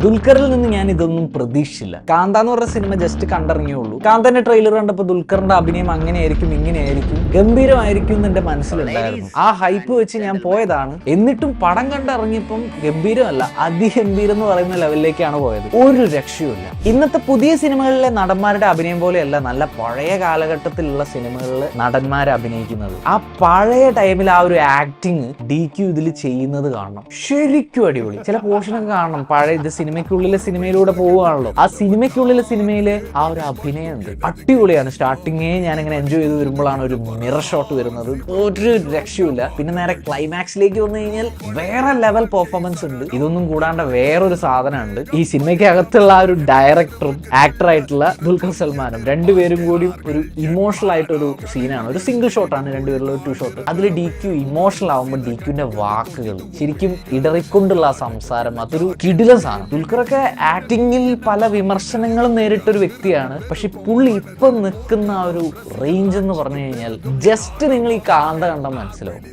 ദുൽഖറിൽ നിന്ന് ഞാൻ ഇതൊന്നും പ്രതീക്ഷിച്ചില്ല. കാന്ത എന്ന് പറഞ്ഞ സിനിമ ജസ്റ്റ് കണ്ടിറങ്ങിയുള്ളൂ. കാന്തന്റെ ട്രെയിലർ കണ്ടപ്പോൾ ദുൽഖറിന്റെ അഭിനയം അങ്ങനെയായിരിക്കും ഇങ്ങനെയായിരിക്കും ഗംഭീരമായിരിക്കും എന്ന് എന്റെ മനസ്സിലുണ്ടായിരുന്നു. ആ ഹൈപ്പ് വെച്ച് ഞാൻ പോയതാണ്. എന്നിട്ടും പടം കണ്ടിറങ്ങിയപ്പം ഗംഭീരമല്ല, അതിഗംഭീരം എന്ന് പറയുന്ന ലെവലിലേക്കാണ് പോയത്. ഒരു രക്ഷയുമില്ല. ഇന്നത്തെ പുതിയ സിനിമകളിലെ നടന്മാരുടെ അഭിനയം പോലെയല്ല നല്ല പഴയ കാലഘട്ടത്തിലുള്ള സിനിമകളിൽ നടന്മാരെ അഭിനയിക്കുന്നത്. ആ പഴയ ടൈമിൽ ആ ഒരു ആക്ടിങ് DQ ഇതിൽ ചെയ്യുന്നത് കാണണം. ശരിക്കും അടിപൊളി. ചില പോർഷനൊക്കെ കാണണം. പഴയ ഇത് സിനിമയിലൂടെ പോവുകയാണല്ലോ. ആ സിനിമയ്ക്കുള്ളിലെ സിനിമയില് ആ ഒരു അഭിനയം ഉണ്ട്, അടിപൊളിയാണ്. സ്റ്റാർട്ടിങ്ങേ ഞാൻ ഇങ്ങനെ എൻജോയ് ചെയ്ത് വരുമ്പോഴാണ് ഒരു മിറർ ഷോട്ട് വരുന്നത്. ഒരു രക്ഷയുമില്ല. പിന്നെ നേരെ ക്ലൈമാക്സിലേക്ക് വന്നു കഴിഞ്ഞാൽ വേറെ ലെവൽ പെർഫോമൻസ് ഉണ്ട്. ഇതൊന്നും കൂടാണ്ട് വേറൊരു സാധനമുണ്ട്. ഈ സിനിമയ്ക്ക് അകത്തുള്ള ആ ഒരു ഡയറക്ടറും ആക്ടറായിട്ടുള്ള ദുൽഖർ സൽമാനും രണ്ടുപേരും കൂടി ഒരു ഇമോഷണൽ ആയിട്ടൊരു സീനാണ്. ഒരു സിംഗിൾ ഷോട്ടാണ്, രണ്ടുപേരുള്ള 2 ഷോട്ട്. അതിൽ DQ ഇമോഷണൽ ആവുമ്പോൾ DQന്റെ വാക്കുകൾ ശരിക്കും ഇടറിക്കൊണ്ടുള്ള ആ സംസാരം, അതൊരു കിടിലൻ സാധനം. ദുൽഖറൊക്കെ ആക്ടിങ്ങിൽ പല വിമർശനങ്ങളും നേരിട്ടൊരു വ്യക്തിയാണ്. പക്ഷെ പുള്ളി ഇപ്പൊ നിൽക്കുന്ന ആ ഒരു റേഞ്ച് എന്ന് പറഞ്ഞു കഴിഞ്ഞാൽ ജസ്റ്റ് നിങ്ങൾ ഈ കാന്ത കണ്ടാൽ മനസ്സിലാവും.